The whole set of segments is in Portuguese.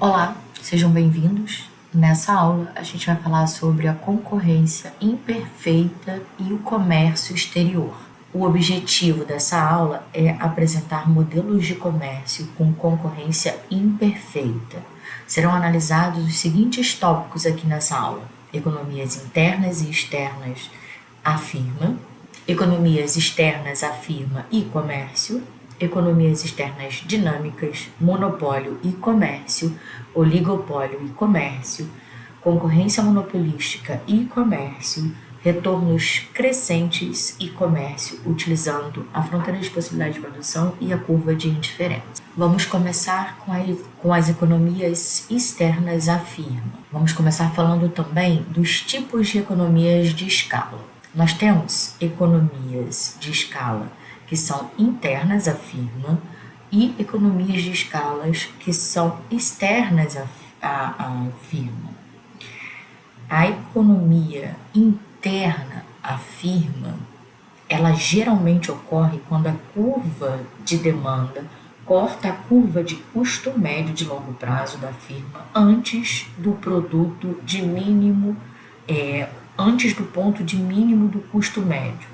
Olá, sejam bem-vindos. Nessa aula, a gente vai falar sobre a concorrência imperfeita e o comércio exterior. O objetivo dessa aula é apresentar modelos de comércio com concorrência imperfeita. Serão analisados os seguintes tópicos aqui nessa aula: economias internas e externas à firma, economias externas à firma e comércio, economias externas dinâmicas, monopólio e comércio, oligopólio e comércio, concorrência monopolística e comércio, retornos crescentes e comércio, utilizando a fronteira de possibilidade de produção e a curva de indiferença. Vamos começar com as economias externas à firma. Vamos começar falando também dos tipos de economias de escala. Nós temos economias de escala que são internas à firma e economias de escalas que são externas à firma. A economia interna à firma, ela geralmente ocorre quando a curva de demanda corta a curva de custo médio de longo prazo da firma antes do produto de mínimo, antes do ponto de mínimo do custo médio.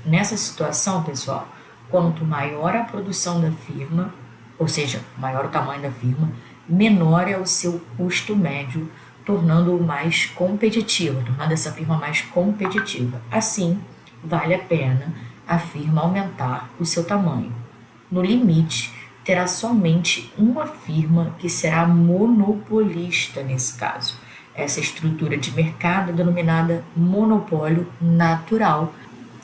Nessa situação, pessoal, quanto maior a produção da firma, ou seja, maior o tamanho da firma, menor é o seu custo médio, tornando-o mais competitivo, tornando essa firma mais competitiva. Assim, vale a pena a firma aumentar o seu tamanho. No limite, terá somente uma firma que será monopolista nesse caso. Essa estrutura de mercado é denominada monopólio natural,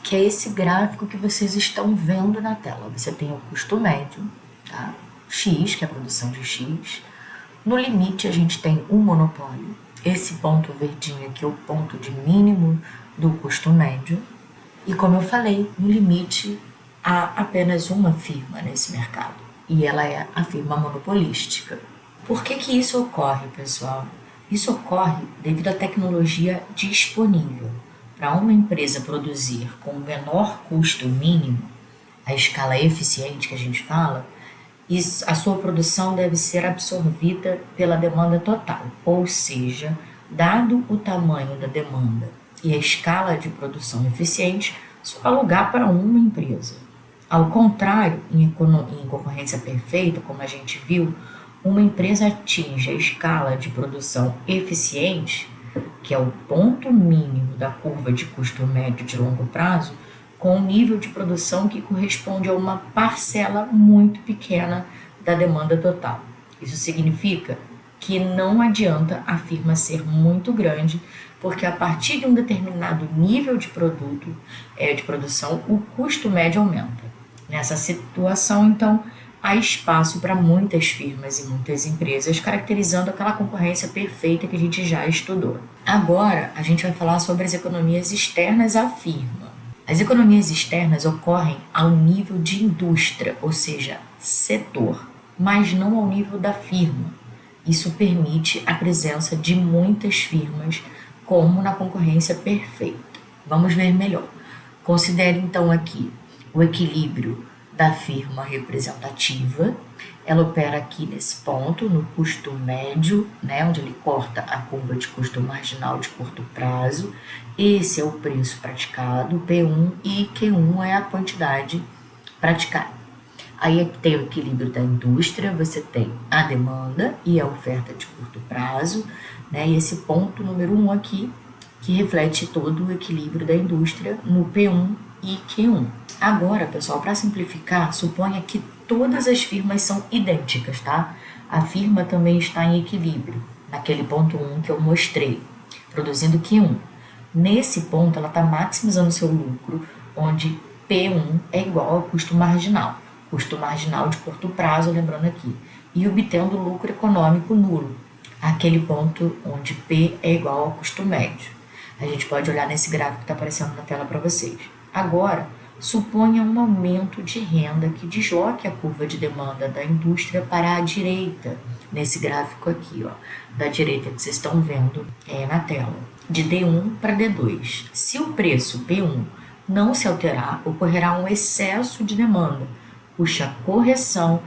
que é esse gráfico que vocês estão vendo na tela. Você tem o custo médio, tá? X, que é a produção de X. No limite, a gente tem um monopólio. Esse ponto verdinho aqui é o ponto de mínimo do custo médio. E como eu falei, no limite, há apenas uma firma nesse mercado. E ela é a firma monopolística. Por que isso ocorre, pessoal? Isso ocorre devido à tecnologia disponível. Para uma empresa produzir com o menor custo mínimo, a escala eficiente que a gente fala, a sua produção deve ser absorvida pela demanda total, ou seja, dado o tamanho da demanda e a escala de produção eficiente, só há lugar para uma empresa. Ao contrário, em concorrência perfeita, como a gente viu, uma empresa atinge a escala de produção eficiente, que é o ponto mínimo da curva de custo médio de longo prazo, com um nível de produção que corresponde a uma parcela muito pequena da demanda total. Isso significa que não adianta a firma ser muito grande, porque a partir de um determinado nível de produção, o custo médio aumenta. Nessa situação, então, há espaço para muitas firmas e muitas empresas, caracterizando aquela concorrência perfeita que a gente já estudou. Agora, a gente vai falar sobre as economias externas à firma. As economias externas ocorrem ao nível de indústria, ou seja, setor, mas não ao nível da firma. Isso permite a presença de muitas firmas, como na concorrência perfeita. Vamos ver melhor. Considere então aqui o equilíbrio da firma representativa. Ela opera aqui nesse ponto, no custo médio, onde ele corta a curva de custo marginal de curto prazo. Esse é o preço praticado, P1, e Q1 é a quantidade praticada. Aí aqui tem o equilíbrio da indústria, você tem a demanda e a oferta de curto prazo, e esse ponto número 1 aqui, que reflete todo o equilíbrio da indústria no P1 e Q1. Agora, pessoal, para simplificar, suponha que todas as firmas são idênticas, tá? A firma também está em equilíbrio, naquele ponto 1 que eu mostrei, produzindo Q1. Nesse ponto, ela está maximizando seu lucro, onde P1 é igual ao custo marginal de curto prazo, lembrando aqui, e obtendo lucro econômico nulo, aquele ponto onde P é igual ao custo médio. A gente pode olhar nesse gráfico que está aparecendo na tela para vocês. Agora, suponha um aumento de renda que desloque a curva de demanda da indústria para a direita, nesse gráfico aqui, da direita que vocês estão vendo na tela, de D1 para D2. Se o preço P1 não se alterar, ocorrerá um excesso de demanda, cuja correção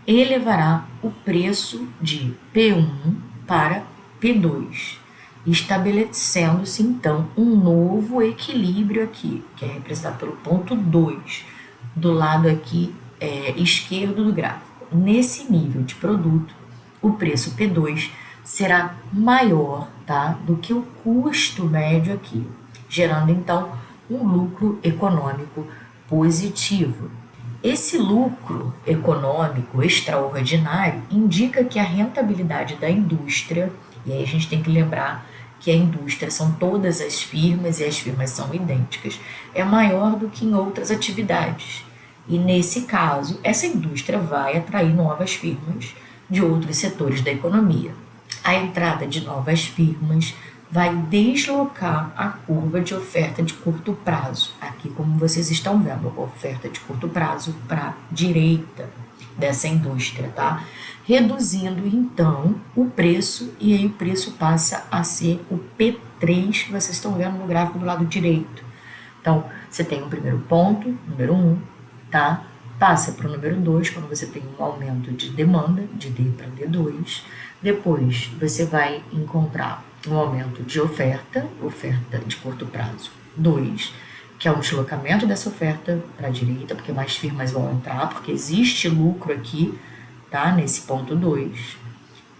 elevará o preço de P1 para P2, estabelecendo-se então um novo equilíbrio aqui, que é representado pelo ponto 2, do lado aqui esquerdo do gráfico. Nesse nível de produto, o preço P2 será maior, tá, do que o custo médio aqui, gerando então um lucro econômico positivo. Esse lucro econômico extraordinário indica que a rentabilidade da indústria, e aí a gente tem que lembrar que a indústria são todas as firmas e as firmas são idênticas, é maior do que em outras atividades. E nesse caso, essa indústria vai atrair novas firmas de outros setores da economia. A entrada de novas firmas vai deslocar a curva de oferta de curto prazo. Aqui, como vocês estão vendo, a oferta de curto prazo para a direita dessa indústria, tá? Reduzindo, então, o preço, e aí o preço passa a ser o P3, que vocês estão vendo no gráfico do lado direito. Então, você tem o primeiro ponto, número 1, tá? Passa para o número 2, quando você tem um aumento de demanda, de D para D2. Depois, você vai encontrar um aumento de oferta de curto prazo 2, que é o deslocamento dessa oferta para a direita, porque mais firmas vão entrar, porque existe lucro aqui, tá? Nesse ponto 2.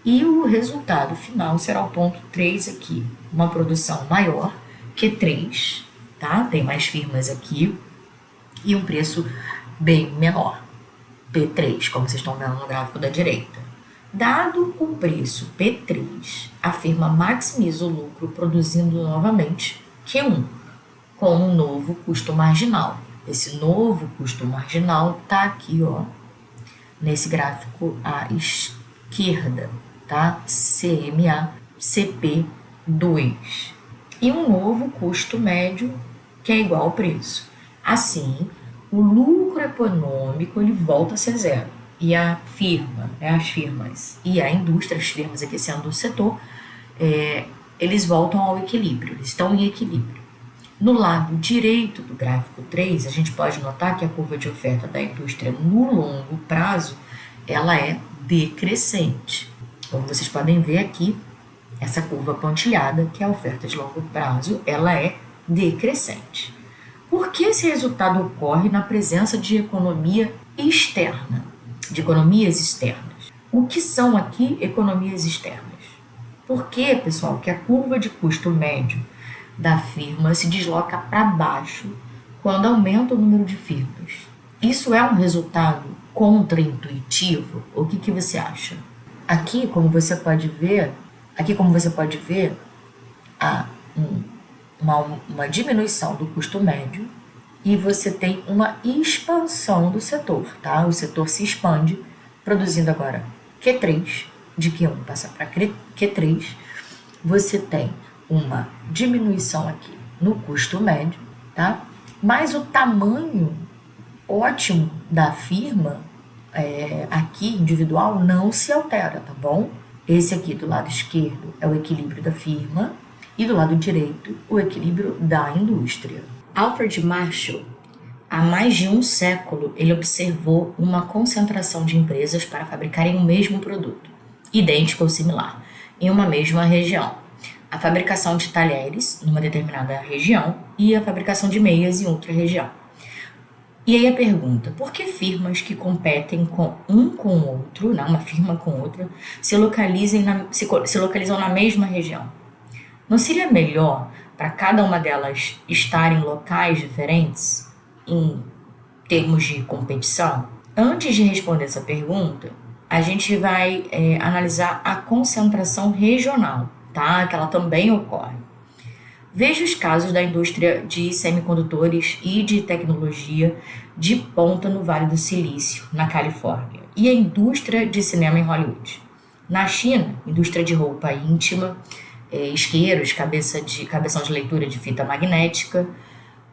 E o resultado final será o ponto 3 aqui, uma produção maior, Q3, tá? Tem mais firmas aqui, e um preço bem menor, P3, como vocês estão vendo no gráfico da direita. Dado o preço P3, a firma maximiza o lucro produzindo novamente Q1, com um novo custo marginal. Esse novo custo marginal está aqui, ó, nesse gráfico à esquerda, tá? CMA CP2. E um novo custo médio que é igual ao preço. Assim, o lucro econômico ele volta a ser zero. E a firma, as firmas e a indústria, as firmas aqui sendo o setor, eles voltam ao equilíbrio, eles estão em equilíbrio. No lado direito do gráfico 3, a gente pode notar que a curva de oferta da indústria no longo prazo, ela é decrescente. Como vocês podem ver aqui, essa curva pontilhada, que é a oferta de longo prazo, ela é decrescente. Por que esse resultado ocorre na presença de economia externa, de economias externas? O que são aqui economias externas? Por que, pessoal, que a curva de custo médio da firma se desloca para baixo quando aumenta o número de firmas? Isso é um resultado contraintuitivo? O que você acha? Aqui, como você pode ver, há uma diminuição do custo médio e você tem uma expansão do setor, tá? O setor se expande, produzindo agora Q3, de Q1 passa para Q3, você tem uma diminuição aqui no custo médio, tá? Mas o tamanho ótimo da firma, aqui individual, não se altera, tá bom? Esse aqui do lado esquerdo é o equilíbrio da firma e do lado direito o equilíbrio da indústria. Alfred Marshall, há mais de um século, ele observou uma concentração de empresas para fabricarem o mesmo produto, idêntico ou similar, em uma mesma região. A fabricação de talheres numa determinada região e a fabricação de meias em outra região. E aí a pergunta, por que firmas que competem com o outro, né, uma firma com outra, se localizam na mesma região? Não seria melhor para cada uma delas estar em locais diferentes em termos de competição? Antes de responder essa pergunta, a gente vai analisar a concentração regional, tá? Que ela também ocorre. Veja os casos da indústria de semicondutores e de tecnologia de ponta no Vale do Silício, na Califórnia, e a indústria de cinema em Hollywood. Na China, indústria de roupa íntima, isqueiros, cabeção de leitura de fita magnética,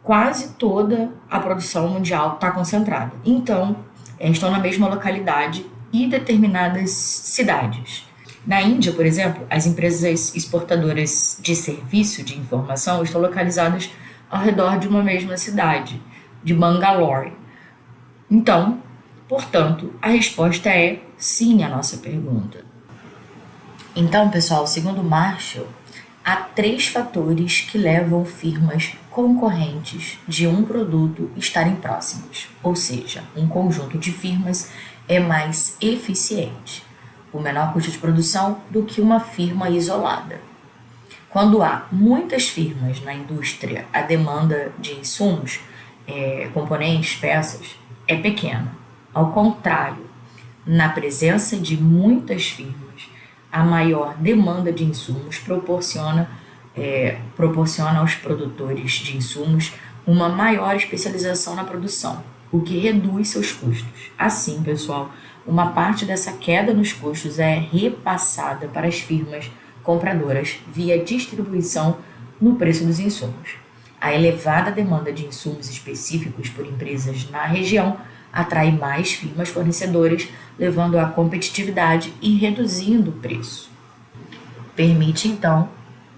quase toda a produção mundial está concentrada. Então, estão na mesma localidade e determinadas cidades. Na Índia, por exemplo, as empresas exportadoras de serviço de informação estão localizadas ao redor de uma mesma cidade, de Bangalore. Então, Portanto, a resposta é sim à nossa pergunta. Então, pessoal, segundo Marshall, há 3 fatores que levam firmas concorrentes de um produto estarem próximas, ou seja, um conjunto de firmas é mais eficiente, o menor custo de produção do que uma firma isolada. Quando há muitas firmas na indústria, a demanda de insumos, componentes, peças, é pequena. Ao contrário, na presença de muitas firmas, a maior demanda de insumos proporciona aos produtores de insumos uma maior especialização na produção, o que reduz seus custos. Assim, pessoal, uma parte dessa queda nos custos é repassada para as firmas compradoras via distribuição no preço dos insumos. A elevada demanda de insumos específicos por empresas na região atrai mais firmas fornecedoras, levando à competitividade e reduzindo o preço. Permite, então,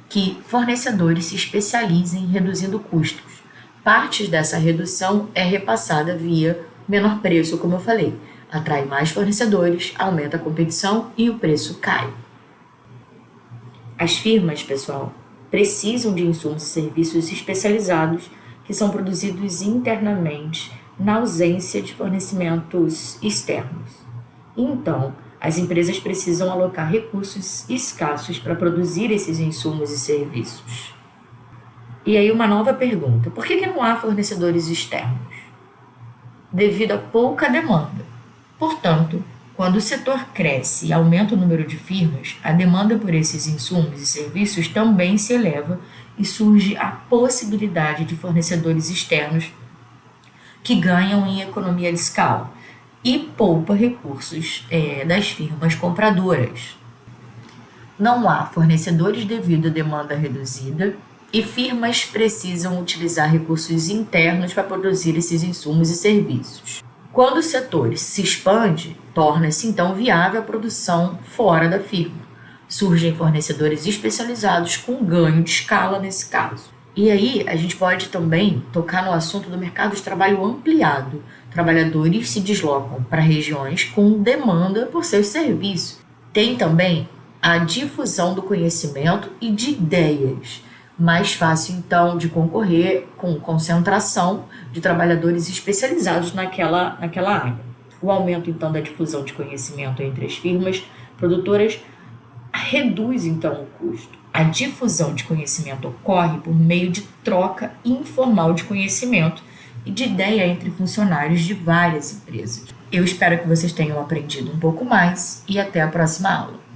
que fornecedores se especializem reduzindo custos. Parte dessa redução é repassada via menor preço, como eu falei. Atrai mais fornecedores, aumenta a competição e o preço cai. As firmas, pessoal, precisam de insumos e serviços especializados que são produzidos internamente na ausência de fornecimentos externos. Então, as empresas precisam alocar recursos escassos para produzir esses insumos e serviços. E aí uma nova pergunta: por que não há fornecedores externos? Devido a pouca demanda. Portanto, quando o setor cresce e aumenta o número de firmas, a demanda por esses insumos e serviços também se eleva e surge a possibilidade de fornecedores externos que ganham em economia de escala e poupa recursos das firmas compradoras. Não há fornecedores devido à demanda reduzida e firmas precisam utilizar recursos internos para produzir esses insumos e serviços. Quando o setor se expande, torna-se então viável a produção fora da firma. Surgem fornecedores especializados com ganho de escala nesse caso. E aí a gente pode também tocar no assunto do mercado de trabalho ampliado. Trabalhadores se deslocam para regiões com demanda por seus serviços. Tem também a difusão do conhecimento e de ideias. Mais fácil, então, de concorrer com concentração de trabalhadores especializados naquela área. O aumento, então, da difusão de conhecimento entre as firmas produtoras reduz, então, o custo. A difusão de conhecimento ocorre por meio de troca informal de conhecimento e de ideia entre funcionários de várias empresas. Eu espero que vocês tenham aprendido um pouco mais e até a próxima aula.